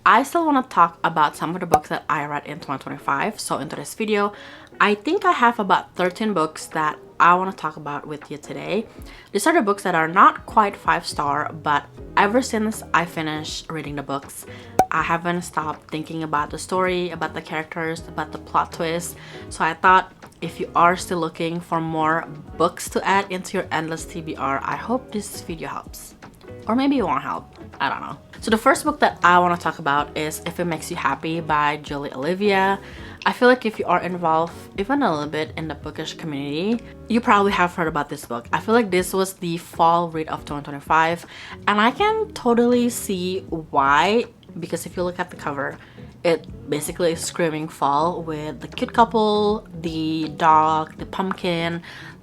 I still want to talk about some of the books that I read in 2025. So in today's video, I think I have about 13 books that I want to talk about with you today. These are the books that are not quite 5-star, but ever since I finished reading the books, I haven't stopped thinking about the story, about the characters, about the plot twist. So I thought if you are still looking for more books to add into your endless TBR, I hope this video helps. Or maybe it won't help. I don't know. So the first book that I want to talk about is If It Makes You Happy by Julie Olivia. I feel like if you are involved even a little bit in the bookish community, you probably have heard about this book. I feel like this was the fall read of 2025, and I can totally see why, because if you look at the cover, it basically is screaming fall with the cute couple, the dog, the pumpkin,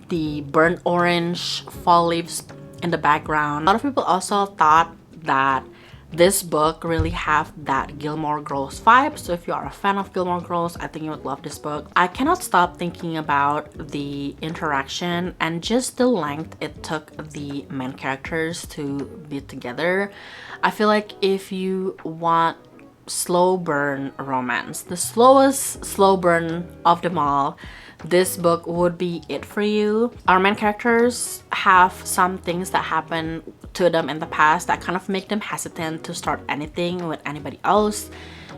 the burnt orange fall leaves in the background. A lot of people also thought that this book really have that Gilmore Girls vibe. So if you are a fan of Gilmore Girls, I think you would love this book. I cannot stop thinking about the interaction and just the length it took the main characters to be together. I feel like if you want slow burn romance, the slowest slow burn of them all, this book would be it for you. Our main characters have some things that happen to them in the past that kind of make them hesitant to start anything with anybody else.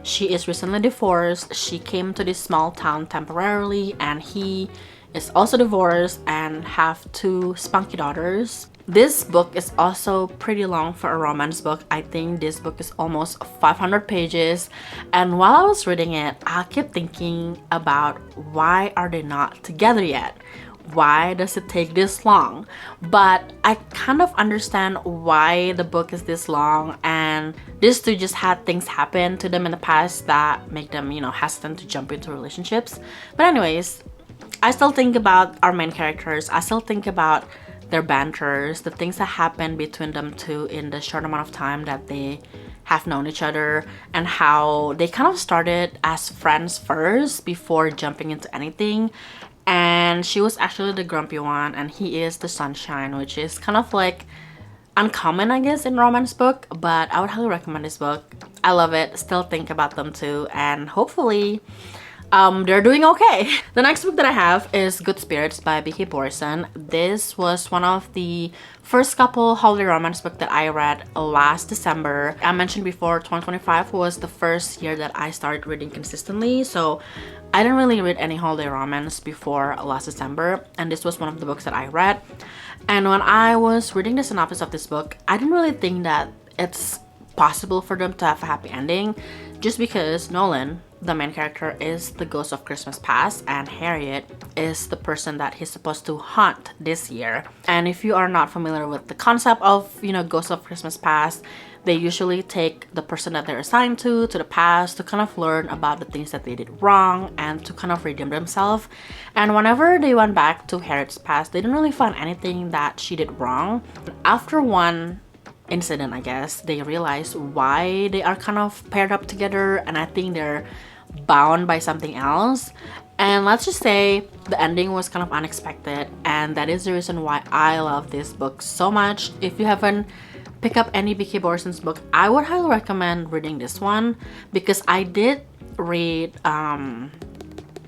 She is recently divorced. She came to this small town temporarily, and he is also divorced and have 2 spunky daughters. This book is also pretty long for a romance book. I think this book is almost 500 pages, and while I was reading it, I kept thinking about why are they not together yet? Why does it take this long? But I kind of understand why the book is this long, and these 2 just had things happen to them in the past that make them, hesitant to jump into relationships. But anyways, I still think about our main characters. I still think about their banters, the things that happen between them 2 in the short amount of time that they have known each other, and how they kind of started as friends first before jumping into anything. And she was actually the grumpy one, and he is the sunshine, which is kind of like uncommon, I guess, in romance book. But I would highly recommend this book. I love it. Still think about them too, and hopefully they're doing okay. The next book that I have is Good Spirits by B.K. Borson. This was one of the first couple holiday romance book that I read last December. I mentioned before, 2025 was the first year that I started reading consistently, so I didn't really read any holiday romance before last December, and this was one of the books that I read. And when I was reading the synopsis of this book, I didn't really think that it's possible for them to have a happy ending, just because Nolan, the main character, is the ghost of Christmas past, and Harriet is the person that he's supposed to haunt this year. And if you are not familiar with the concept of, ghost of Christmas past, they usually take the person that they're assigned to the past to kind of learn about the things that they did wrong and to kind of redeem themselves. And whenever they went back to Harriet's past, they didn't really find anything that she did wrong. After one incident, I guess, they realize why they are kind of paired up together, and I think they're bound by something else. And let's just say the ending was kind of unexpected, and that is the reason why I love this book so much. If you haven't picked up any B.K. Borson's book, I would highly recommend reading this one, because I did read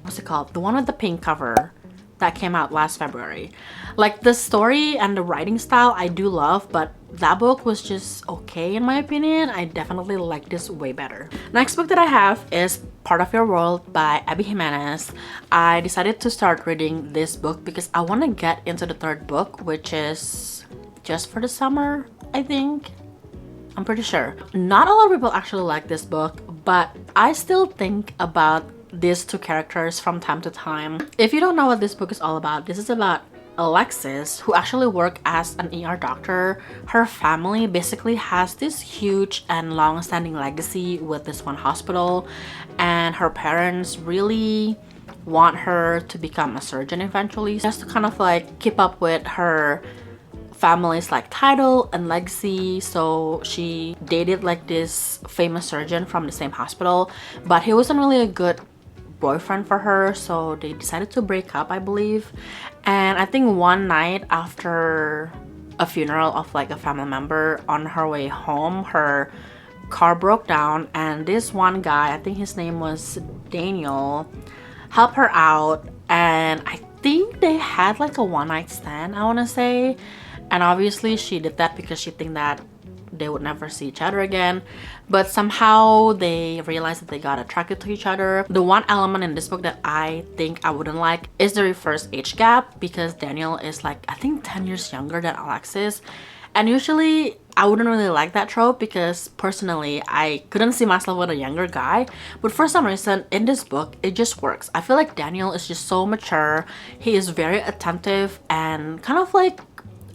what's it called, the one with the pink cover that came out last February. Like, the story and the writing style I do love, but that book was just okay in my opinion. I definitely like this way better. Next book that I have is Part of Your World by Abby Jimenez. I decided to start reading this book because I want to get into the 3rd book, which is Just for the Summer, I think. I'm pretty sure. Not a lot of people actually like this book, but I still think about these 2 characters from time to time. If you don't know what this book is all about, this is about Alexis, who actually worked as an ER doctor. Her family basically has this huge and long-standing legacy with this one hospital, and her parents really want her to become a surgeon eventually, just to kind of like keep up with her family's like title and legacy. So she dated like this famous surgeon from the same hospital, but he wasn't really a good boyfriend for her, so they decided to break up, I believe. And I think one night after a funeral of like a family member, on her way home, her car broke down, and this one guy, I think his name was Daniel, helped her out, and I think they had like a one-night stand, I want to say. And obviously she did that because she think that they would never see each other again, but somehow they realized that they got attracted to each other. The one element in this book that I think I wouldn't like is the reverse age gap, because Daniel is like, I think 10 years younger than Alexis, and usually I wouldn't really like that trope because personally I couldn't see myself with a younger guy, but for some reason in this book it just works. I feel like Daniel is just so mature. He is very attentive and kind of like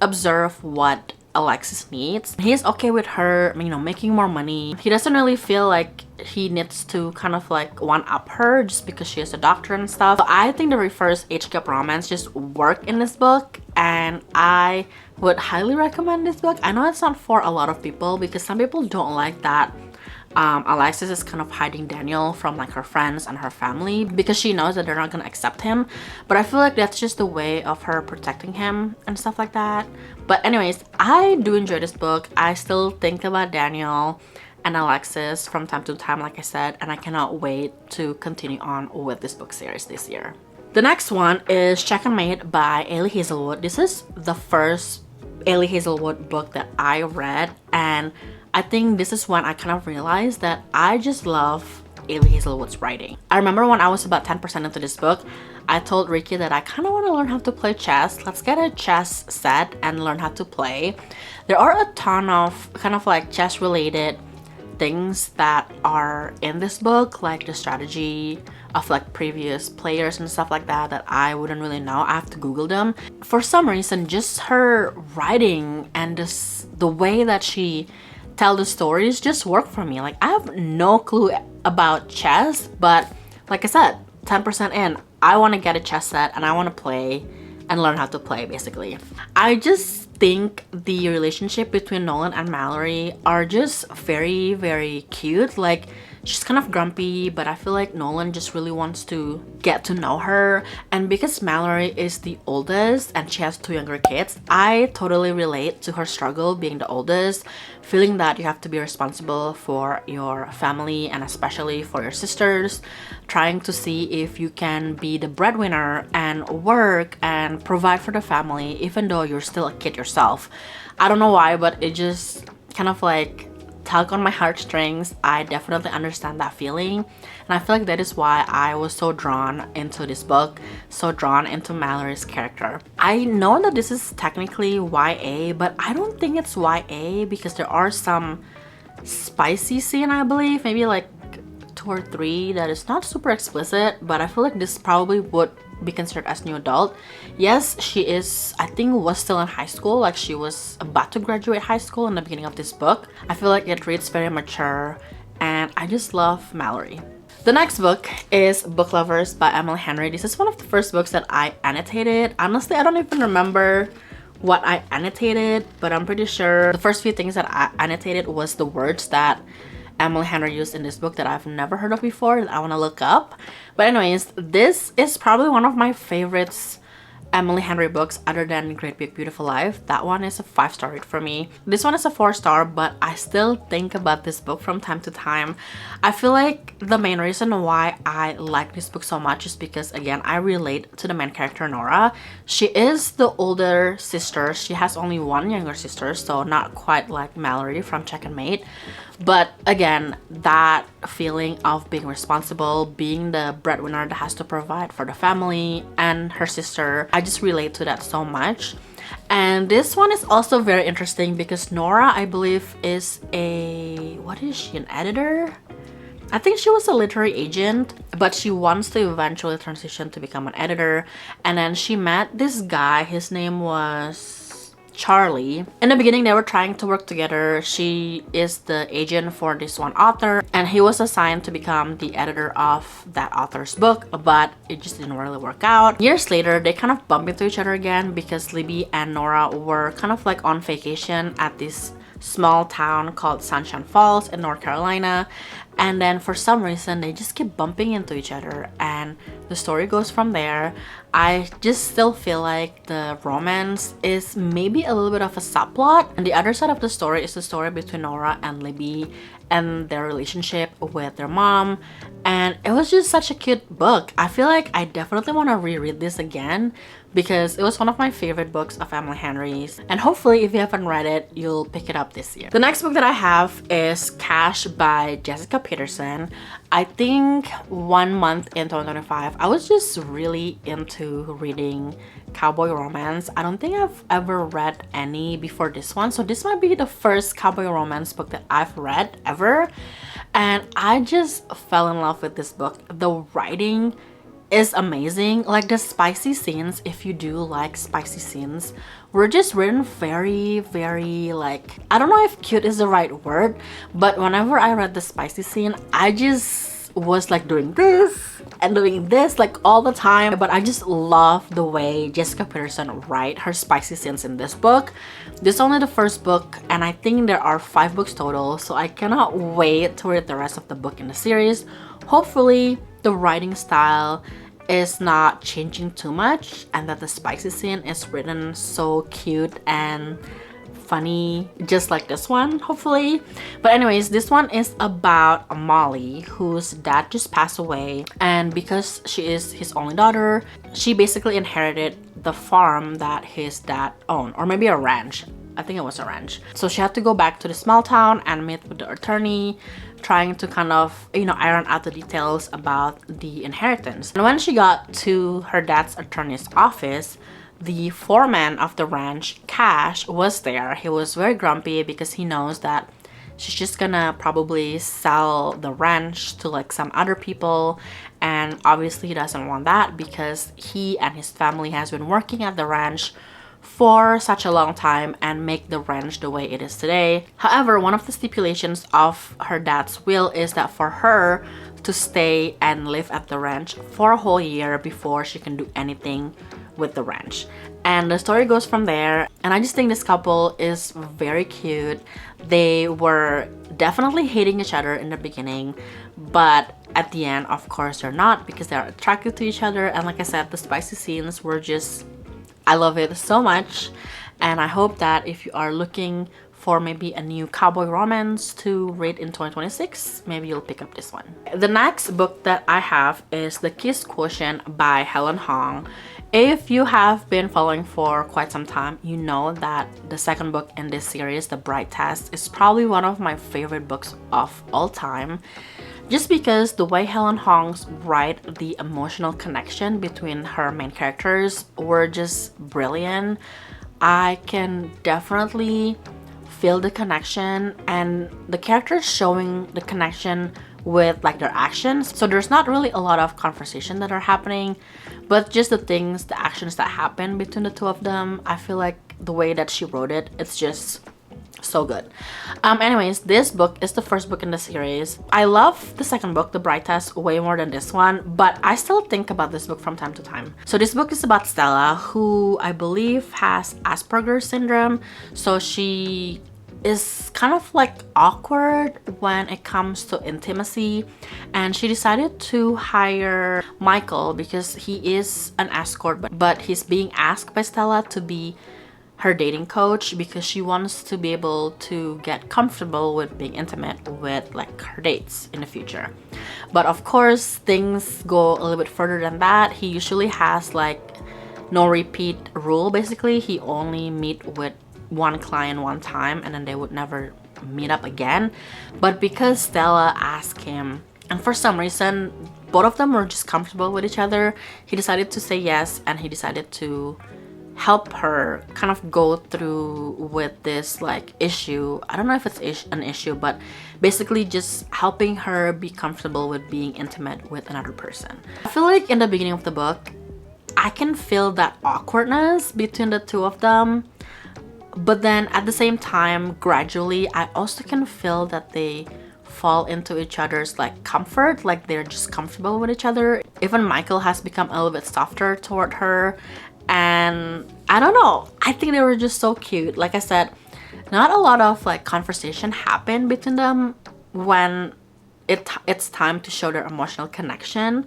observe what Alexis needs. He's okay with her, you know, making more money. He doesn't really feel like he needs to kind of like one-up her just because she is a doctor and stuff. So I think the reverse age gap romance just work in this book, and I would highly recommend this book. I know it's not for a lot of people because some people don't like that Alexis is kind of hiding Daniel from like her friends and her family because she knows that they're not gonna accept him, but I feel like that's just the way of her protecting him and stuff like that. But anyways, I do enjoy this book. I still think about Daniel and Alexis from time to time, like I said, and I cannot wait to continue on with this book series this year. The next one is Check and Mate by Ailey Hazelwood. This is the first Ailey Hazelwood book that I read, and I think this is when I kind of realized that I just love Ailey Hazelwood's writing. I remember when I was about 10% into this book, I told Ricky that I kind of want to learn how to play chess. Let's get a chess set and learn how to play. There are a ton of kind of like chess related things that are in this book, like the strategy of like previous players and stuff like that, that I wouldn't really know. I have to Google them. For some reason, just her writing and just the way that she tell the stories just work for me. Like, I have no clue about chess, but like I said, 10% in, I want to get a chess set and I want to play and learn how to play, basically. I just think the relationship between Nolan and Mallory are just very, very cute. Like, she's kind of grumpy, but I feel like Nolan just really wants to get to know her. And because Mallory is the oldest and she has 2 younger kids, I totally relate to her struggle being the oldest, feeling that you have to be responsible for your family and especially for your sisters, trying to see if you can be the breadwinner and work and provide for the family even though you're still a kid yourself. I don't know why, but it just kind of like tug on my heartstrings. I definitely understand that feeling, and I feel like that is why I was so drawn into this book, so drawn into Mallory's character. I know that this is technically YA, but I don't think it's YA because there are some spicy scene, I believe, maybe like 2 or 3 that is not super explicit, but I feel like this probably would be considered as new adult. Yes, she is, I think, was still in high school, like she was about to graduate high school in the beginning of this book. I feel like it reads very mature, and I just love Mallory. The next book is Book Lovers by Emily Henry. This is one of the first books that I annotated. Honestly, I don't even remember what I annotated, but I'm pretty sure the first few things that I annotated was the words that Emily Henry used in this book that I've never heard of before that I want to look up. But anyways, this is probably one of my favorites Emily Henry books other than Great Big Beautiful Life. That one is a 5-star read for me. This one is a 4-star, but I still think about this book from time to time. I feel like the main reason why I like this book so much is because, again, I relate to the main character, Nora. She is the older sister. She has only 1 younger sister, so not quite like Mallory from Check and Mate. But again, that feeling of being responsible, being the breadwinner that has to provide for the family and her sister, I just relate to that so much. And this one is also very interesting because Nora, I believe, is what is she, an editor? I think she was a literary agent, but she wants to eventually transition to become an editor. And then she met this guy, his name was Charlie. In the beginning, they were trying to work together. She is the agent for this one author, and he was assigned to become the editor of that author's book, but it just didn't really work out. Years later, they kind of bump into each other again because Libby and Nora were kind of like on vacation at this small town called Sunshine Falls in North Carolina. And then for some reason they just keep bumping into each other and the story goes from there. I just still feel like the romance is maybe a little bit of a subplot, and the other side of the story is the story between Nora and Libby and their relationship with their mom. And it was just such a cute book. I feel like I definitely want to reread this again because it was one of my favorite books of Emily Henry's, and hopefully if you haven't read it, you'll pick it up this year. The next book that I have is Cash by Jessica Peterson. I think 1 month in 2025 I was just really into reading cowboy romance. I don't think I've ever read any before this one, so this might be the first cowboy romance book that I've read ever, and I just fell in love with this book. The writing is amazing. Like the spicy scenes, if you do like spicy scenes, were just written very like, I don't know if cute is the right word, but whenever I read the spicy scene, I just was like doing this and doing this like all the time. But I just love the way Jessica Peterson write her spicy scenes in this book. This is only the first book, and I think there are 5 books total, so I cannot wait to read the rest of the book in the series. Hopefully the writing style is not changing too much and that the spicy scene is written so cute and funny, just like this one, hopefully. But anyways, this one is about Molly, whose dad just passed away, and because she is his only daughter, she basically inherited the farm that his dad owned, or maybe a ranch. I think it was a ranch. So she had to go back to the small town and meet with the attorney, trying to kind of, you know, iron out the details about the inheritance. And when she got to her dad's attorney's office, the foreman of the ranch, Cash, was there. He was very grumpy because he knows that she's just gonna probably sell the ranch to like some other people, and obviously he doesn't want that because he and his family has been working at the ranch for such a long time and make the ranch the way it is today. However, one of the stipulations of her dad's will is that for her to stay and live at the ranch for a whole year before she can do anything with the ranch. And the story goes from there, and I just think this couple is very cute. They were definitely hating each other in the beginning, but at the end, of course, they're not, because they're attracted to each other. And like I said, the spicy scenes were just, I love it so much. And I hope that if you are looking for maybe a new cowboy romance to read in 2026, maybe you'll pick up this one. The next book that I have is The Kiss Quotient by Helen Hong. If you have been following for quite some time, you know that the second book in this series, The Bride Test, is probably one of my favorite books of all time. Just because the way Helen Hong's write the emotional connection between her main characters were just brilliant. I can definitely feel the connection, and the characters showing the connection with like their actions. So there's not really a lot of conversation that are happening, but just the things, the actions that happen between the two of them. I feel like the way that she wrote it, it's just so good. Anyways, this book is the first book in the series. I love the second book, The Bride Test, way more than this one, but I still think about this book from time to time. So this book is about Stella, who I believe has Asperger's syndrome. So she is kind of like awkward when it comes to intimacy, and she decided to hire Michael because he is an escort, but he's being asked by Stella to be her dating coach because she wants to be able to get comfortable with being intimate with like her dates in the future. But of course, things go a little bit further than that. He usually has like no repeat rule. Basically, he only meet with one client one time and then they would never meet up again. But because Stella asked him, and for some reason both of them were just comfortable with each other, he decided to say yes, and he decided to help her kind of go through with this like issue. I don't know if it's an issue, but basically just helping her be comfortable with being intimate with another person. I feel like in the beginning of the book, I can feel that awkwardness between the two of them, but then at the same time, gradually, I also can feel that they fall into each other's like comfort, like they're just comfortable with each other. Even Michael has become a little bit softer toward her, and I don't know, I think they were just so cute. Like I said, not a lot of like conversation happen between them when it's time to show their emotional connection.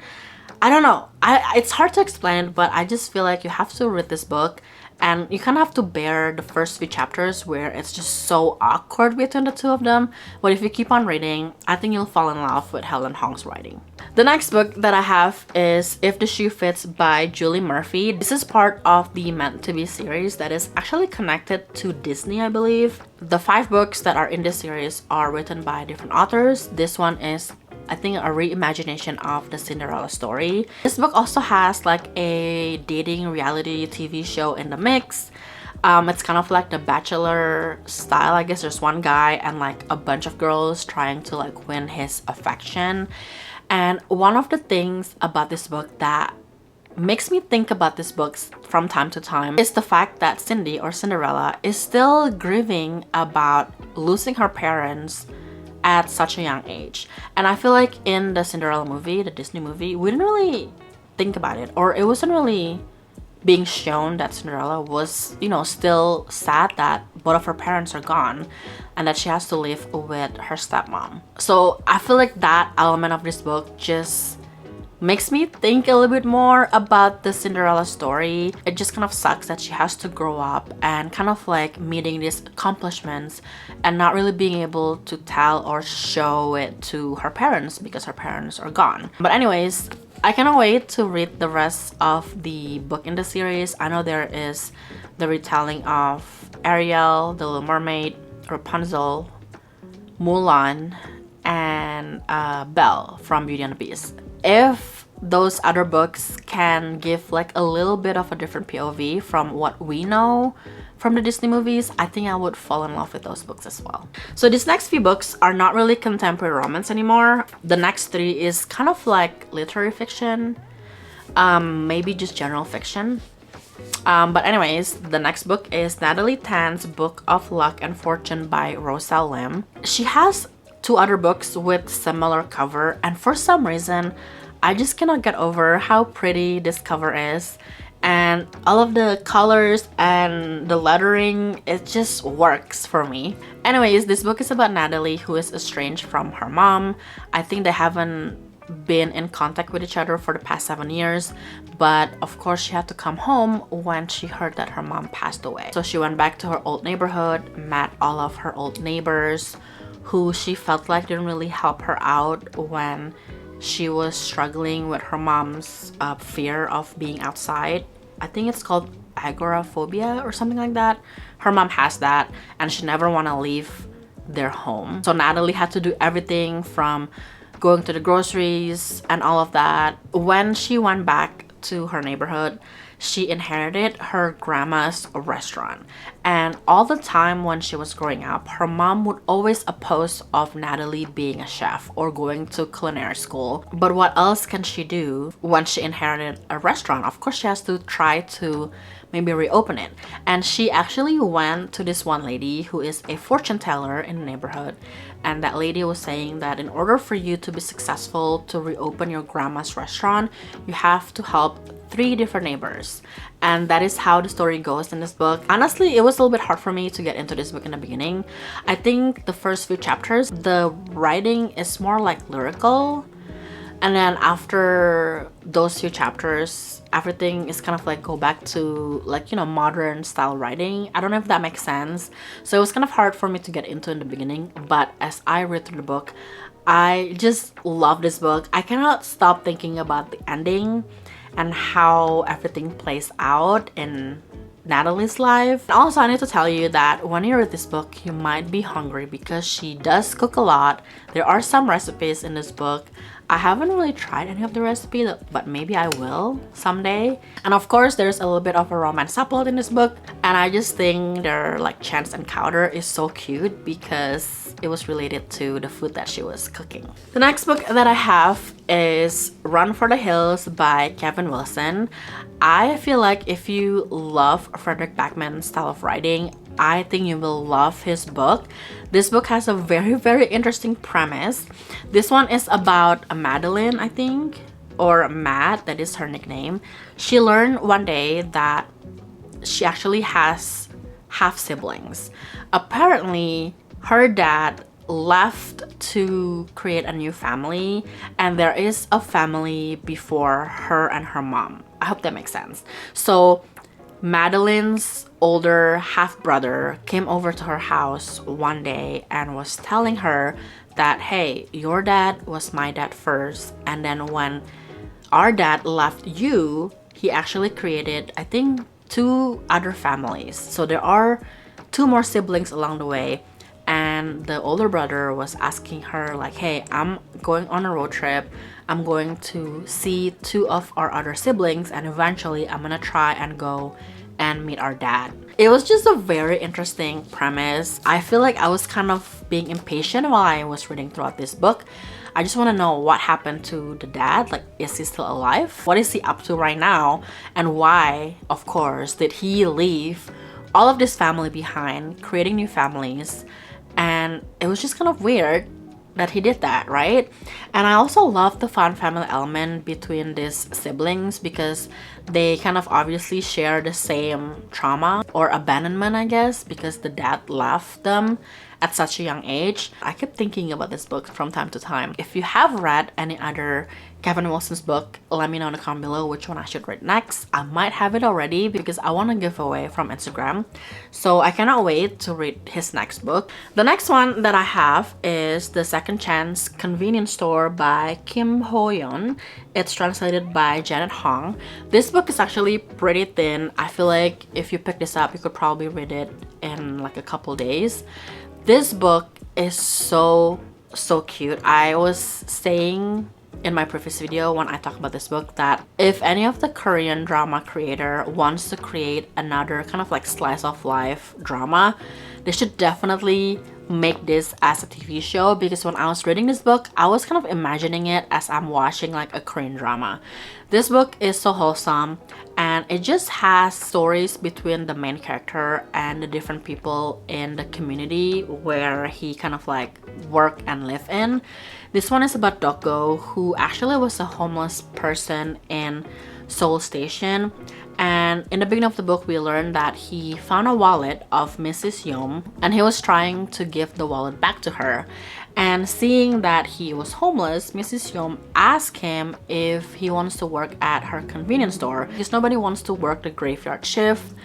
I don't know. It's hard to explain, but I just feel like you have to read this book and you kind of have to bear the first few chapters where it's just so awkward between the two of them. But if you keep on reading, I think you'll fall in love with Helen Hong's writing. The next book that I have is If the Shoe Fits by Julie Murphy. This is part of the Meant to Be series that is actually connected to Disney, I believe. The 5 books that are in this series are written by different authors. This one is, I think, a reimagination of the Cinderella story. This book also has like a dating reality TV show in the mix. It's kind of like The Bachelor style. I guess there's one guy and like a bunch of girls trying to like win his affection. And one of the things about this book that makes me think about these books from time to time is the fact that Cindy, or Cinderella, is still grieving about losing her parents at such a young age. And I feel like in the Cinderella movie, the Disney movie, we didn't really think about it, or it wasn't really being shown that Cinderella was, you know, still sad that both of her parents are gone and that she has to live with her stepmom. So I feel like that element of this book just makes me think a little bit more about the Cinderella story. It just kind of sucks that she has to grow up and kind of like meeting these accomplishments and not really being able to tell or show it to her parents because her parents are gone. But anyways, I cannot wait to read the rest of the book in the series. I know there is the retelling of Ariel, The Little Mermaid, Rapunzel, Mulan, and Belle from Beauty and the Beast. If those other books can give like a little bit of a different POV from what we know from the Disney movies, I think I would fall in love with those books as well. So these next few books are not really contemporary romance anymore. The next 3 is kind of like literary fiction, maybe just general fiction. But anyways, the next book is Natalie Tan's Book of Luck and Fortune by Roselle Lim. She has 2 other books with similar cover, and for some reason I just cannot get over how pretty this cover is, and all of the colors and the lettering, it just works for me. Anyways, this book is about Natalie, who is estranged from her mom. I think they haven't been in contact with each other for the past 7 years, but of course she had to come home when she heard that her mom passed away. So she went back to her old neighborhood, met all of her old neighbors who she felt like didn't really help her out when she was struggling with her mom's fear of being outside. I think it's called agoraphobia or something like that. Her mom has that and she never want to leave their home. So Natalie had to do everything from going to the groceries and all of that. When she went back to her neighborhood, she inherited her grandma's restaurant, and all the time when she was growing up, her mom would always oppose of Natalie being a chef or going to culinary school. But what else can she do when she inherited a restaurant? Of course she has to try to maybe reopen it. And she actually went to this one lady who is a fortune teller in the neighborhood, and that lady was saying that in order for you to be successful to reopen your grandma's restaurant, you have to help 3 different neighbors. And that is how the story goes in this book. Honestly, it was a little bit hard for me to get into this book in the beginning. I think the first few chapters, the writing is more like lyrical, and then after those few chapters, everything is kind of like go back to like, you know, modern style writing. I don't know if that makes sense. So it was kind of hard for me to get into in the beginning, but as I read through the book, I just love this book. I cannot stop thinking about the ending and how everything plays out in Natalie's life. And also, I need to tell you that when you read this book, you might be hungry because she does cook a lot. There are some recipes in this book. I haven't really tried any of the recipes, but maybe I will someday. And of course, there's a little bit of a romance subplot in this book. And I just think their like chance encounter is so cute because it was related to the food that she was cooking. The next book that I have is Run for the Hills by Kevin Wilson. I feel like if you love Fredrik Backman's style of writing, I think you will love his book. This book has a very interesting premise. This one is about a Madeline, I think, or Matt, that is her nickname. She learned one day that she actually has half siblings. Apparently, her dad left to create a new family, and there is a family before her and her mom. I hope that makes sense. So Madeline's older half-brother came over to her house one day and was telling her that, hey, your dad was my dad first, and then when our dad left you, he actually created, I think, 2 other families. So there are 2 more siblings along the way. And the older brother was asking her like, hey, I'm going on a road trip. I'm going to see 2 of our other siblings, and eventually I'm gonna try and go and meet our dad. It was just a very interesting premise. I feel like I was kind of being impatient while I was reading throughout this book. I just want to know what happened to the dad. Like, is he still alive? What is he up to right now? And why, of course, did he leave all of this family behind, creating new families? And it was just kind of weird that he did that, right? And I also love the fun family element between these siblings because they kind of obviously share the same trauma or abandonment, I guess, because the dad left them at such a young age. I kept thinking about this book from time to time. If you have read any other Kevin Wilson's book, let me know in the comment below which one I should read next. I might have it already because I want to give away from Instagram. So I cannot wait to read his next book. The next one that I have is The Second Chance Convenience Store by Kim Ho-yeon. It's translated by Janet Hong. This book is actually pretty thin. I feel like if you pick this up, you could probably read it in like a couple days. This book is so cute. I was saying in my previous video when I talked about this book that if any of the Korean drama creator wants to create another kind of like slice of life drama, they should definitely make this as a TV show, because when I was reading this book, I was kind of imagining it as I'm watching like a Korean drama. This book is so wholesome, and it just has stories between the main character and the different people in the community where he kind of like work and live in. This one is about Doko, who actually was a homeless person in Seoul Station. And in the beginning of the book, we learned that he found a wallet of Mrs. Yom, and he was trying to give the wallet back to her. And seeing that he was homeless, Mrs. Yom asked him if he wants to work at her convenience store, because nobody wants to work the graveyard shift.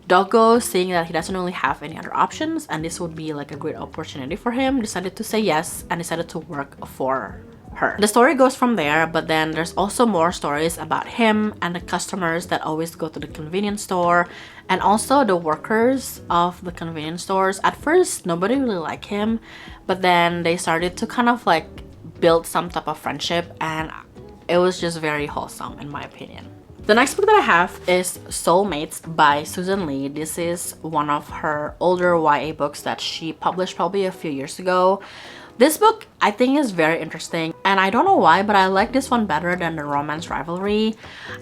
Doko, seeing that he doesn't really have any other options and this would be like a great opportunity for him, decided to say yes and decided to work for her. The story goes from there, but then there's also more stories about him and the customers that always go to the convenience store, and also the workers of the convenience stores. At first, nobody really liked him, but then they started to kind of like build some type of friendship, and it was just very wholesome in my opinion. The next book that I have is Soulmates by Susan Lee. This is one of her older YA books that she published probably a few years ago. This book I think is very interesting, and I don't know why, but I like this one better than the Romance Rivalry.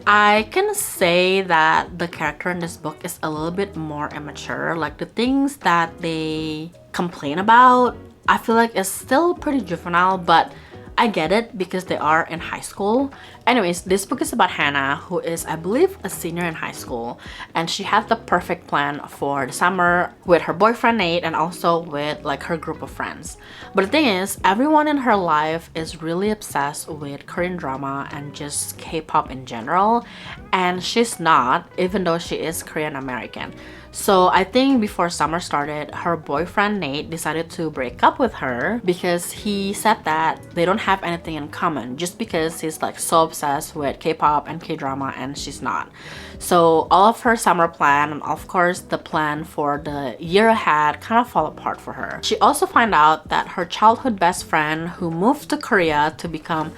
I can say that the character in this book is a little bit more immature. Like the things that they complain about, I feel like it's still pretty juvenile, but I get it because they are in high school. Anyways, this book is about Hannah, who is, I believe, a senior in high school, and she had the perfect plan for the summer with her boyfriend Nate and also with like her group of friends. But the thing is, everyone in her life is really obsessed with Korean drama and just K-pop in general, and she's not, even though she is Korean American. So I think before summer started, her boyfriend Nate decided to break up with her because he said that they don't have anything in common, just because he's like so obsessed with K-pop and K-drama and she's not. So all of her summer plan and of course the plan for the year ahead kind of fall apart for her. She also found out that her childhood best friend, who moved to Korea to become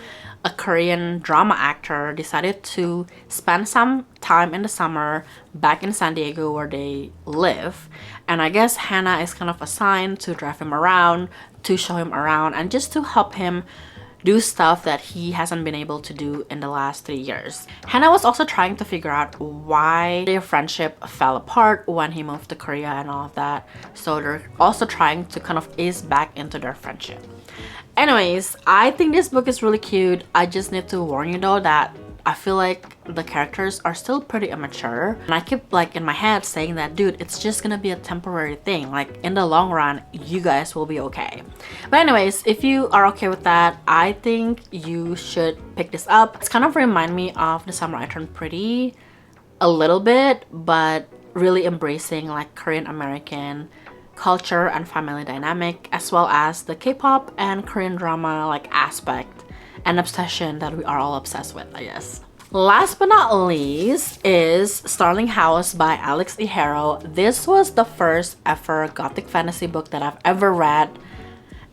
a Korean drama actor, decided to spend some time in the summer back in San Diego where they live. And I guess Hannah is kind of assigned to drive him around, to show him around, and just to help him do stuff that he hasn't been able to do in the last 3 years. Hannah was also trying to figure out why their friendship fell apart when he moved to Korea and all of that. So they're also trying to kind of ease back into their friendship. Anyways, I think this book is really cute. I just need to warn you though that I feel like the characters are still pretty immature, and I keep like in my head saying that, dude, it's just gonna be a temporary thing. Like in the long run, you guys will be okay. But anyways, if you are okay with that, I think you should pick this up. It's kind of remind me of The Summer I Turned Pretty a little bit, but really embracing like Korean American culture and family dynamic, as well as the K-pop and Korean drama like aspect and obsession that we are all obsessed with, I guess. Last but not least is Starling House by Alex E. Harrow. This was the first ever gothic fantasy book that I've ever read,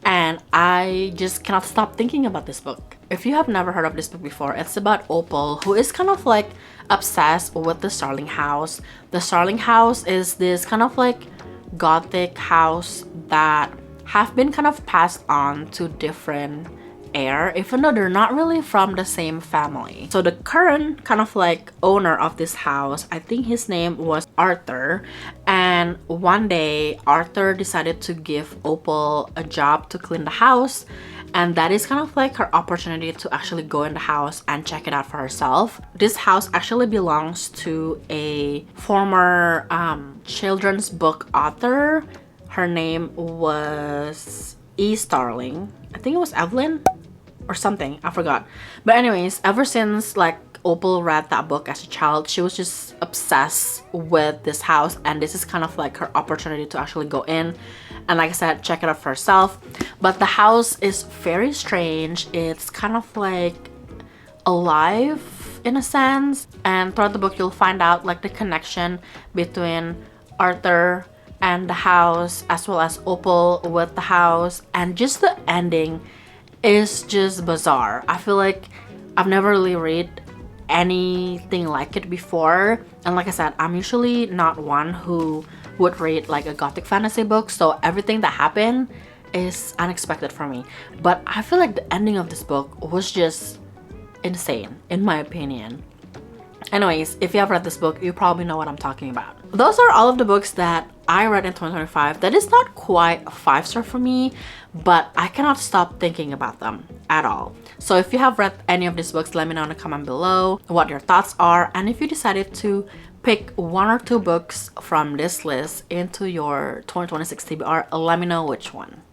and I just cannot stop thinking about this book. If you have never heard of this book before, it's about Opal, who is kind of like obsessed with the Starling House. The Starling House is this kind of like gothic house that have been kind of passed on to different heir, even though they're not really from the same family. So the current kind of like owner of this house, I think his name was Arthur, and one day Arthur decided to give Opal a job to clean the house, and that is kind of like her opportunity to actually go in the house and check it out for herself. This house actually belongs to a former children's book author. Her name was E. Starling. I think it was Evelyn or something, I forgot. But anyways, ever since like Opal read that book as a child, she was just obsessed with this house, and this is kind of like her opportunity to actually go in and, like I said, check it out for herself. But the house is very strange. It's kind of like alive in a sense, and throughout the book you'll find out like the connection between Arthur and the house, as well as Opal with the house, and just the ending is just bizarre. I feel like I've never really read anything like it before, and like I said, I'm usually not one who would read like a gothic fantasy book, so everything that happened is unexpected for me. But I feel like the ending of this book was just insane, in my opinion. Anyways, if you have read this book, you probably know what I'm talking about. Those are all of the books that I read in 2025. That is not quite a 5-star for me, but I cannot stop thinking about them at all. So if you have read any of these books, let me know in the comment below what your thoughts are, and if you decided to pick 1 or 2 books from this list into your 2026 TBR, let me know which one.